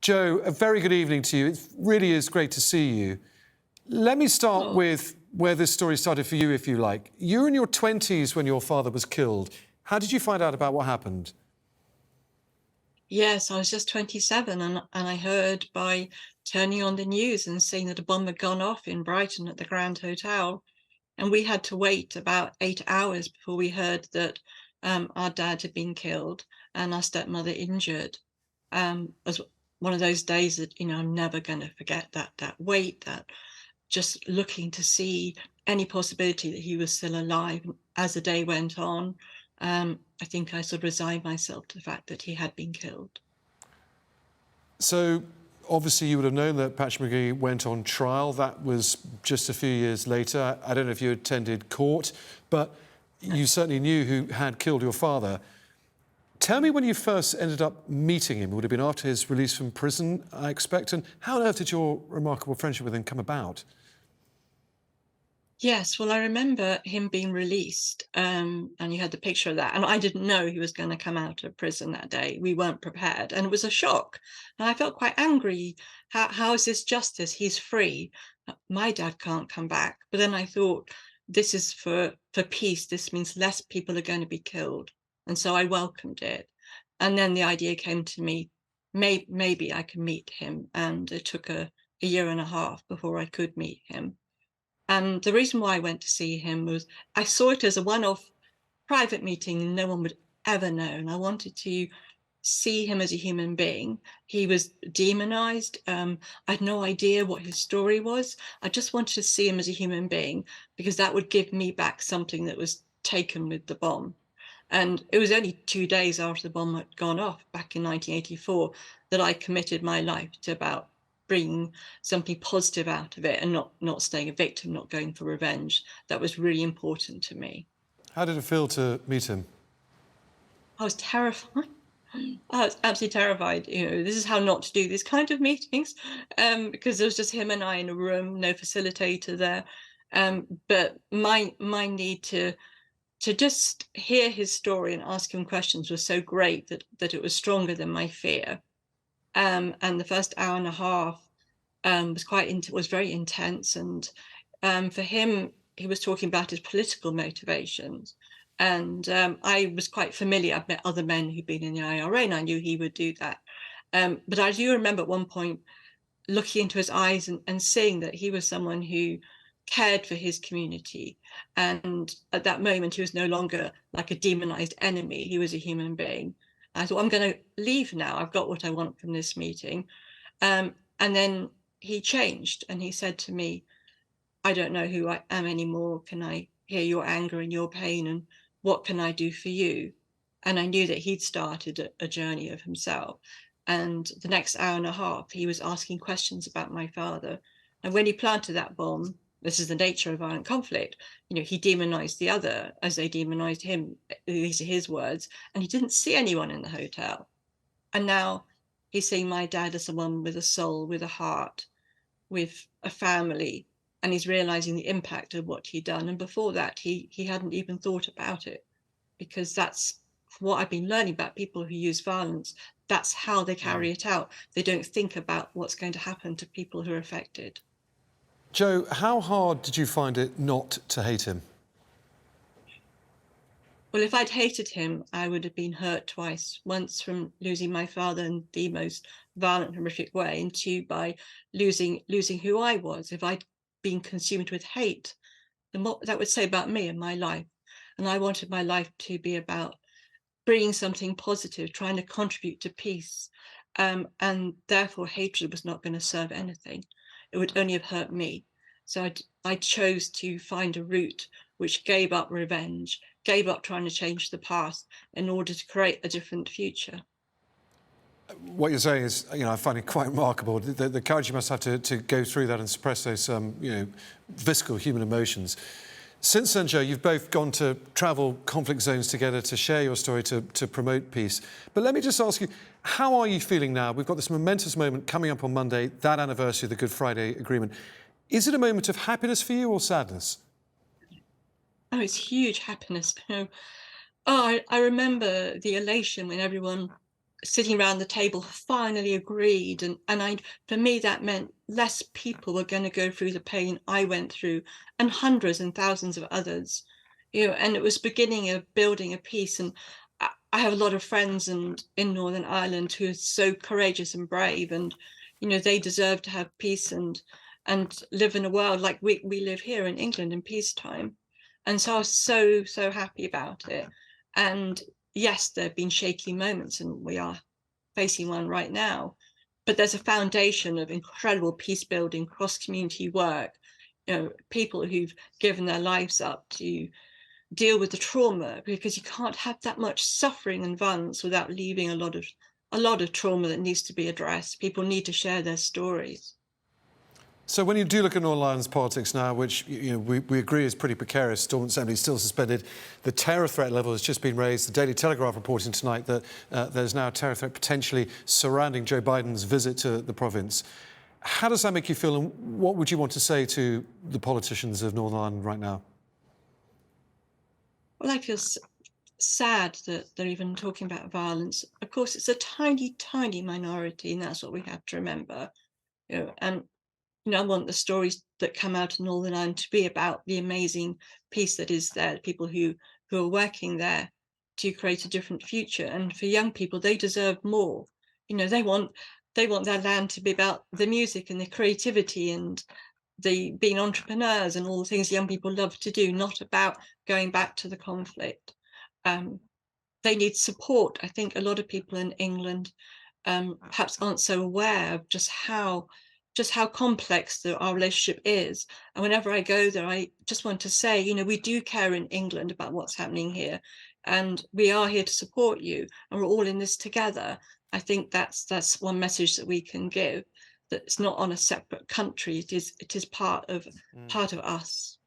Joe, a very good evening to you. It really is great to see you. Let me start with where this story started for you, if you like. You were in your 20s when your father was killed. How did you find out about what happened? Yes, I was just 27 and I heard by turning on the news and seeing that a bomb had gone off in Brighton at the Grand Hotel. And we had to wait about 8 hours before we heard that our dad had been killed and our stepmother injured. It was one of those days that, I'm never going to forget that wait, that just looking to see any possibility that he was still alive. As the day went on, I think I sort of resigned myself to the fact that he had been killed. So, obviously, you would have known that Patrick Magee went on trial. That was just a few years later. I don't know if you attended court, but you certainly knew who had killed your father. Tell me when you first ended up meeting him. It would have been after his release from prison, I expect. And how on earth did your remarkable friendship with him come about? Yes, well, I remember him being released, and you had the picture of that. And I didn't know he was going to come out of prison that day. We weren't prepared, and it was a shock. And I felt quite angry. How is this justice? He's free. My dad can't come back. But then I thought, this is for peace. This means less people are going to be killed, and so I welcomed it. And then the idea came to me, maybe I can meet him. And it took a year and a half before I could meet him. And the reason why I went to see him was I saw it as a one-off private meeting no one would ever know. And I wanted to see him as a human being. He was demonized. I had no idea what his story was. I just wanted to see him as a human being because that would give me back something that was taken with the bomb. And it was only 2 days after the bomb had gone off back in 1984 that I committed my life to about bringing something positive out of it and not staying a victim, not going for revenge. That was really important to me. How did it feel to meet him? I was terrified. I was absolutely terrified. This is how not to do these kind of meetings, because there was just him and I in a room, no facilitator there. But my need to just hear his story and ask him questions was so great that it was stronger than my fear. And the first hour and a half was very intense. And for him, he was talking about his political motivations. And I was quite familiar. I've met other men who'd been in the IRA, and I knew he would do that. But I do remember at one point looking into his eyes and seeing that he was someone who cared for his community. And at that moment, he was no longer like a demonized enemy. He was a human being. I thought, I'm going to leave now. I've got what I want from this meeting. And then he changed and he said to me, I don't know who I am anymore. Can I hear your anger and your pain? And what can I do for you? And I knew that he'd started a journey of himself. And the next hour and a half, he was asking questions about my father. And when he planted that bomb, this is the nature of violent conflict, he demonized the other as they demonized him. These are his words. And he didn't see anyone in the hotel. And now he's seeing my dad as someone with a soul, with a heart, with a family. And he's realizing the impact of what he'd done. And before that, he hadn't even thought about it, because that's what I've been learning about people who use violence. That's how they carry it out. They don't think about what's going to happen to people who are affected. Joe, how hard did you find it not to hate him? Well, if I'd hated him, I would have been hurt twice. Once from losing my father in the most violent, horrific way, and two by losing who I was. If I'd been consumed with hate, then what that would say about me and my life. And I wanted my life to be about bringing something positive, trying to contribute to peace. And therefore, hatred was not going to serve anything. It would only have hurt me. So I chose to find a route which gave up revenge, gave up trying to change the past in order to create a different future. What you're saying is, I find it quite remarkable, the courage you must have to go through that and suppress those, visceral human emotions. Since then, Joe, you've both gone to travel conflict zones together to share your story, to promote peace. But let me just ask you, how are you feeling now? We've got this momentous moment coming up on Monday, that anniversary of the Good Friday Agreement. Is it a moment of happiness for you or sadness? Oh, it's huge happiness. I remember the elation when everyone sitting around the table finally agreed, and I, for me, that meant less people were going to go through the pain I went through, and hundreds and thousands of others, and it was beginning of building a peace. And I have a lot of friends in Northern Ireland who are so courageous and brave, and they deserve to have peace and live in a world like we live here in England in peacetime. And so I was so happy about it. And yes, there have been shaky moments, and we are facing one right now. But there's a foundation of incredible peace building, cross community work, people who've given their lives up to deal with the trauma, because you can't have that much suffering and violence without leaving a lot of trauma that needs to be addressed. People need to share their stories. So when you do look at Northern Ireland's politics now, which we agree is pretty precarious, Stormont Assembly is still suspended, the terror threat level has just been raised. The Daily Telegraph reporting tonight that there's now a terror threat potentially surrounding Joe Biden's visit to the province. How does that make you feel, and what would you want to say to the politicians of Northern Ireland right now? Well, I feel sad that they're even talking about violence. Of course, it's a tiny minority, and that's what we have to remember. And I want the stories that come out of Northern Ireland to be about the amazing peace that is there, the people who are working there to create a different future. And for young people, they deserve more. They want their land to be about the music and the creativity and the being entrepreneurs and all the things young people love to do, not about going back to the conflict. Um, they need support. I think a lot of people in England perhaps aren't so aware of just how complex our relationship is. And whenever I go there, I just want to say, we do care in England about what's happening here, and we are here to support you, and we're all in this together. I think that's one message that we can give. That it's not on a separate country. It is part of us.